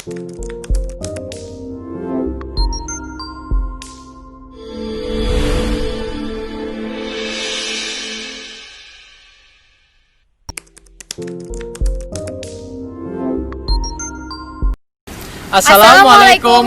Assalamualaikum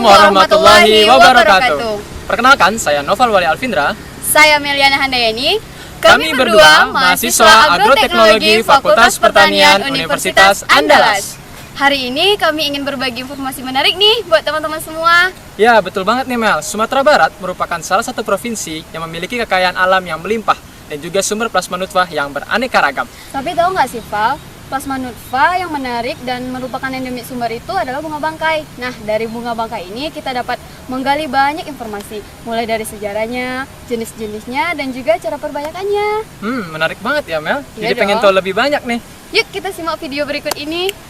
warahmatullahi wabarakatuh. Perkenalkan, saya Noval Wali Alvindra. Saya Meliana Handayani. Kami berdua mahasiswa Agroteknologi Fakultas Pertanian Universitas Andalas. Hari ini kami ingin berbagi informasi menarik nih buat teman-teman semua. Ya, betul banget nih Mel. Sumatera Barat merupakan salah satu provinsi yang memiliki kekayaan alam yang melimpah dan juga sumber plasma nutfah yang beraneka ragam. Tapi tahu nggak sih, Val? Plasma nutfah yang menarik dan merupakan endemik sumber itu adalah bunga bangkai. Nah, dari bunga bangkai ini kita dapat menggali banyak informasi, mulai dari sejarahnya, jenis-jenisnya, dan juga cara perbanyakannya. Menarik banget ya Mel. Iya Jadi pengen dong. tahu lebih banyak nih. Yuk kita simak video berikut ini.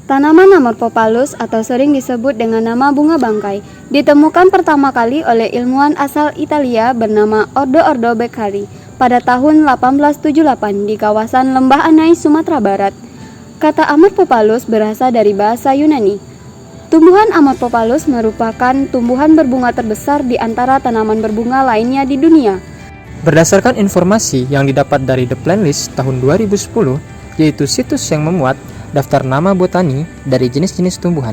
Tanaman Amorphophallus atau sering disebut dengan nama bunga bangkai ditemukan pertama kali oleh ilmuwan asal Italia bernama Ordo Beccari pada tahun 1878 di kawasan Lembah Anai, Sumatera Barat. Kata Amorphophallus berasal dari bahasa Yunani. Tumbuhan Amorphophallus merupakan tumbuhan berbunga terbesar di antara tanaman berbunga lainnya di dunia. Berdasarkan informasi yang didapat dari The Plant List tahun 2010, yaitu situs yang memuat daftar nama botani dari jenis-jenis tumbuhan.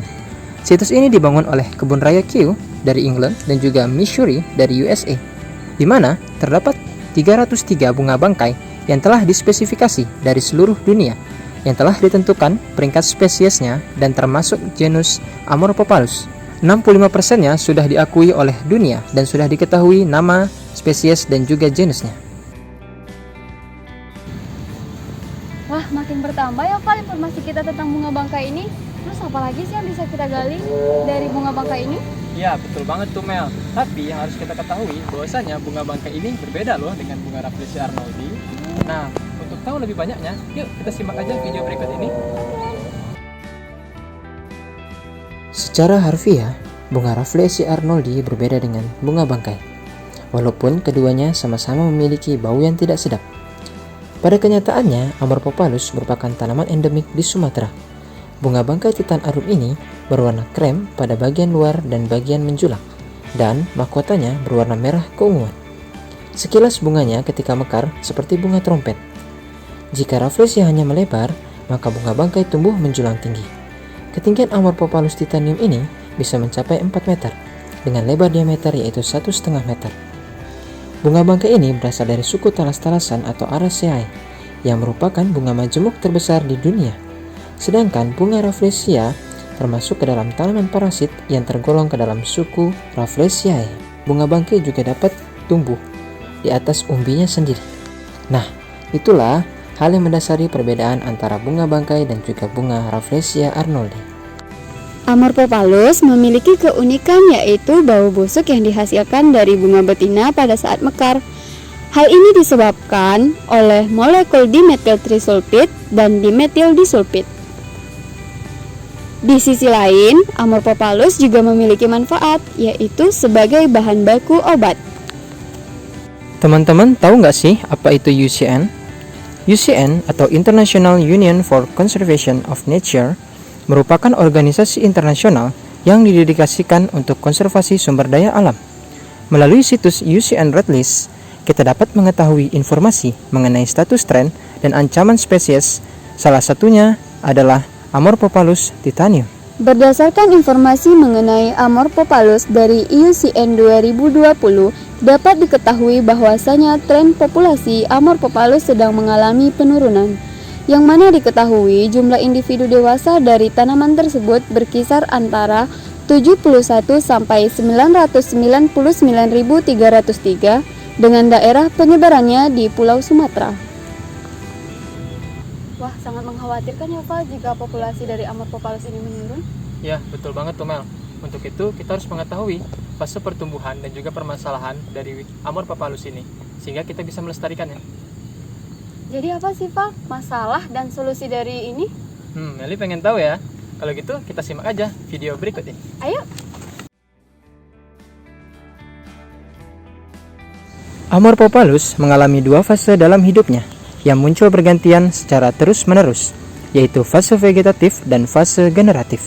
Situs ini dibangun oleh Kebun Raya Kew dari England dan juga Missouri dari USA, di mana terdapat 303 bunga bangkai yang telah dispesifikasi dari seluruh dunia, yang telah ditentukan peringkat spesiesnya dan termasuk genus Amorphophallus. 65%-nya sudah diakui oleh dunia dan sudah diketahui nama, spesies, dan juga genusnya. Wah, makin bertambah ya Val informasi kita tentang bunga bangkai ini. Terus apa lagi sih yang bisa kita gali dari bunga bangkai ini? Ya, betul banget tuh Mel. Tapi yang harus kita ketahui bahwasanya bunga bangkai ini berbeda loh dengan bunga Rafflesia arnoldi. Nah, untuk tahu lebih banyaknya, yuk kita simak aja video berikut ini. Secara harfiah, bunga Rafflesia arnoldi berbeda dengan bunga bangkai, walaupun keduanya sama-sama memiliki bau yang tidak sedap. Pada kenyataannya, Amorphophallus merupakan tanaman endemik di Sumatera. Bunga bangkai titan arum ini berwarna krem pada bagian luar dan bagian menjulang, dan mahkotanya berwarna merah keunguan. Sekilas bunganya ketika mekar seperti bunga trompet. Jika Rafflesia hanya melebar, maka bunga bangkai tumbuh menjulang tinggi. Ketinggian Amorphophallus titanium ini bisa mencapai 4 meter, dengan lebar diameter yaitu 1,5 meter. Bunga bangkai ini berasal dari suku talas-talasan atau Araceae, yang merupakan bunga majemuk terbesar di dunia. Sedangkan bunga Rafflesia termasuk ke dalam tanaman parasit yang tergolong ke dalam suku Rafflesiae. Bunga bangkai juga dapat tumbuh di atas umbinya sendiri. Nah, itulah hal yang mendasari perbedaan antara bunga bangkai dan juga bunga Rafflesia arnoldi. Amorphophallus memiliki keunikan yaitu bau busuk yang dihasilkan dari bunga betina pada saat mekar. Hal ini disebabkan oleh molekul dimetil trisulfid dan dimetil disulfid. Di sisi lain, Amorphophallus juga memiliki manfaat, yaitu sebagai bahan baku obat. Teman-teman tahu nggak sih apa itu UCN? UCN atau International Union for Conservation of Nature merupakan organisasi internasional yang didedikasikan untuk konservasi sumber daya alam. Melalui situs UCN Red List, kita dapat mengetahui informasi mengenai status tren dan ancaman spesies, salah satunya adalah Amorphophallus titanium. Berdasarkan informasi mengenai Amorphophallus dari IUCN 2020, dapat diketahui bahwasanya tren populasi Amorphophallus sedang mengalami penurunan, yang mana diketahui jumlah individu dewasa dari tanaman tersebut berkisar antara 71 sampai 999.303 dengan daerah penyebarannya di Pulau Sumatera. Wah, sangat mengkhawatirkan ya Val jika populasi dari Amorphophallus ini menurun. Ya, betul banget tuh Mel. Untuk itu, kita harus mengetahui fase pertumbuhan dan juga permasalahan dari Amorphophallus ini, sehingga kita bisa melestarikannya. Jadi apa sih Val masalah dan solusi dari ini? Meli pengen tahu ya? Kalau gitu, kita simak aja video berikut ini. Ayo. Amorphophallus mengalami dua fase dalam hidupnya yang muncul bergantian secara terus-menerus, yaitu fase vegetatif dan fase generatif.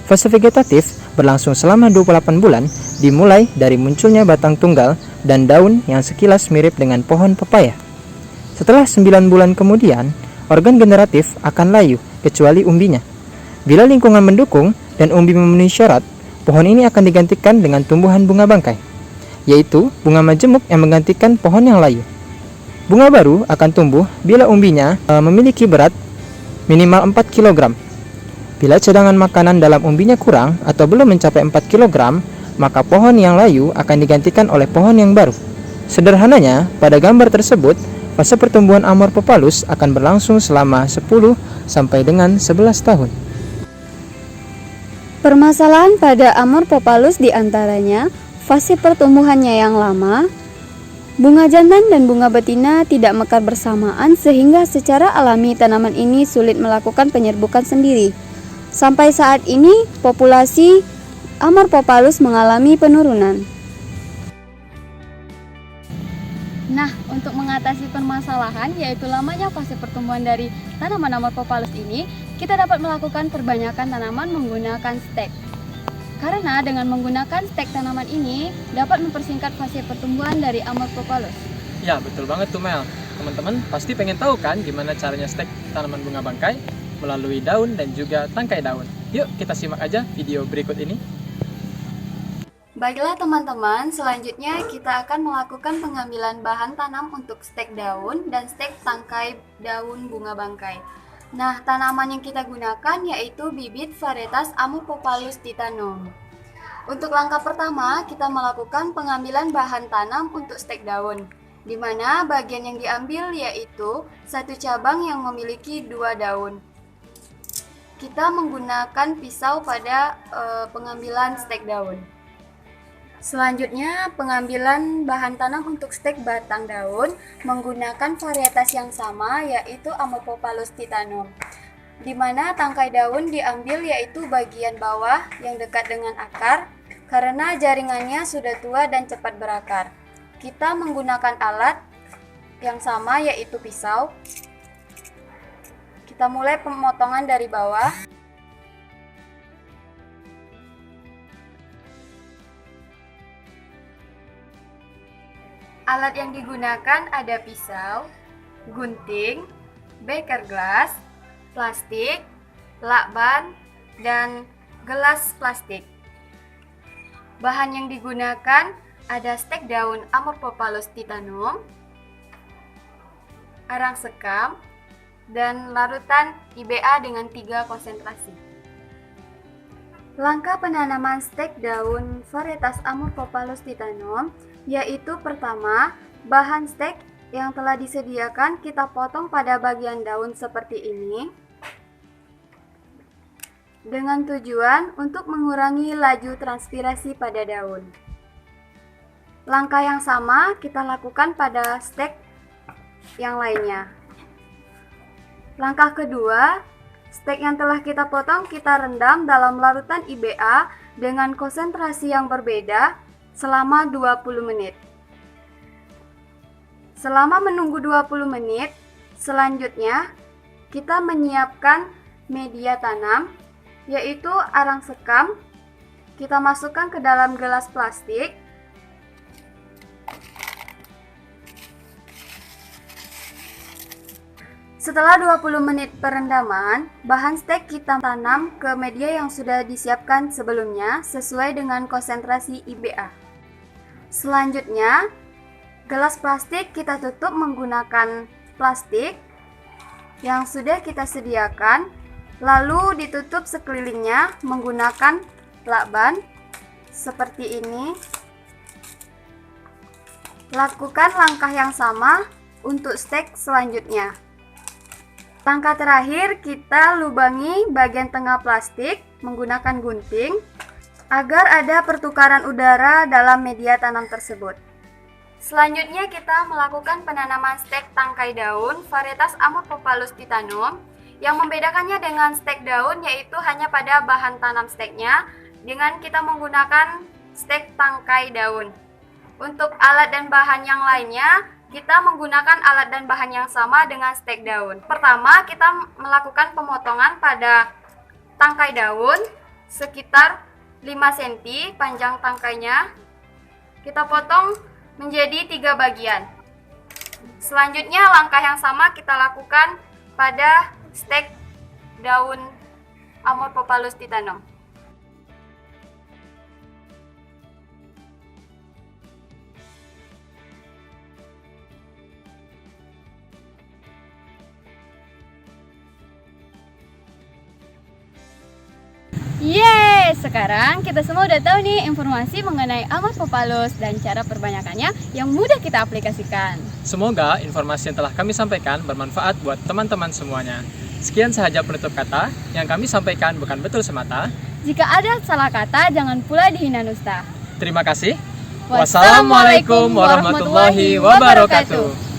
Fase vegetatif berlangsung selama 28 bulan, dimulai dari munculnya batang tunggal dan daun yang sekilas mirip dengan pohon pepaya. Setelah 9 bulan kemudian, organ generatif akan layu, kecuali umbinya. Bila lingkungan mendukung dan umbi memenuhi syarat, pohon ini akan digantikan dengan tumbuhan bunga bangkai, yaitu bunga majemuk yang menggantikan pohon yang layu. Bunga baru akan tumbuh bila umbinya memiliki berat minimal 4 kg. Bila cadangan makanan dalam umbinya kurang atau belum mencapai 4 kg, maka pohon yang layu akan digantikan oleh pohon yang baru. Sederhananya, pada gambar tersebut, fase pertumbuhan Amorphophallus akan berlangsung selama 10 sampai dengan 11 tahun. Permasalahan pada Amorphophallus diantaranya fase pertumbuhannya yang lama, bunga jantan dan bunga betina tidak mekar bersamaan sehingga secara alami tanaman ini sulit melakukan penyerbukan sendiri. Sampai saat ini, populasi Amorphophallus mengalami penurunan. Nah, untuk mengatasi permasalahan yaitu lamanya fase pertumbuhan dari tanaman Amorphophallus ini, kita dapat melakukan perbanyakan tanaman menggunakan stek. Karena dengan menggunakan stek tanaman ini dapat mempersingkat fase pertumbuhan dari Amorphophallus. Ya, betul banget tuh Mel. Teman-teman pasti pengen tahu kan gimana caranya stek tanaman bunga bangkai melalui daun dan juga tangkai daun. Yuk kita simak aja video berikut ini. Baiklah teman-teman, selanjutnya kita akan melakukan pengambilan bahan tanam untuk stek daun dan stek tangkai daun bunga bangkai. Nah, tanaman yang kita gunakan yaitu bibit varietas Amorphophallus titanum. Untuk langkah pertama, kita melakukan pengambilan bahan tanam untuk stek daun, di mana bagian yang diambil yaitu satu cabang yang memiliki 2 daun. Kita menggunakan pisau pada pengambilan stek daun. Selanjutnya, pengambilan bahan tanam untuk stek batang daun menggunakan varietas yang sama yaitu Amorphophallus titanum, di mana tangkai daun diambil yaitu bagian bawah yang dekat dengan akar karena jaringannya sudah tua dan cepat berakar. Kita menggunakan alat yang sama yaitu pisau. Kita mulai pemotongan dari bawah. Alat yang digunakan ada pisau, gunting, beker glass, plastik, lakban, dan gelas plastik. Bahan yang digunakan ada stek daun Amorphophallus titanum, arang sekam, dan larutan IBA dengan 3 konsentrasi. Langkah penanaman stek daun varietas Amorphophallus titanum yaitu pertama, bahan stek yang telah disediakan kita potong pada bagian daun seperti ini dengan tujuan untuk mengurangi laju transpirasi pada daun. Langkah yang sama kita lakukan pada stek yang lainnya. Langkah kedua, stek yang telah kita potong kita rendam dalam larutan IBA dengan konsentrasi yang berbeda selama 20 menit. Selama menunggu 20 menit, selanjutnya kita menyiapkan media tanam yaitu arang sekam. Kita masukkan ke dalam gelas plastik. Setelah 20 menit perendaman, bahan stek kita tanam ke media yang sudah disiapkan sebelumnya sesuai dengan konsentrasi IBA. Selanjutnya, gelas plastik kita tutup menggunakan plastik yang sudah kita sediakan, lalu ditutup sekelilingnya menggunakan lakban seperti ini. Lakukan langkah yang sama untuk stek selanjutnya. Langkah terakhir, kita lubangi bagian tengah plastik menggunakan gunting agar ada pertukaran udara dalam media tanam tersebut. Selanjutnya kita melakukan penanaman stek tangkai daun varietas Amorphophallus titanum. Yang membedakannya dengan stek daun yaitu hanya pada bahan tanam steknya dengan kita menggunakan stek tangkai daun. Untuk alat dan bahan yang lainnya, kita menggunakan alat dan bahan yang sama dengan stek daun. Pertama, kita melakukan pemotongan pada tangkai daun sekitar 5 cm panjang tangkainya. Kita potong menjadi 3 bagian. Selanjutnya langkah yang sama kita lakukan pada stek daun Amorphophallus titanum. Yeay, sekarang kita semua udah tahu nih informasi mengenai Amorphophallus dan cara perbanyakannya yang mudah kita aplikasikan. Semoga informasi yang telah kami sampaikan bermanfaat buat teman-teman semuanya. Sekian sahaja penutup kata, yang kami sampaikan bukan betul semata. Jika ada salah kata, jangan pula dihina dusta. Terima kasih. Wassalamualaikum warahmatullahi wabarakatuh.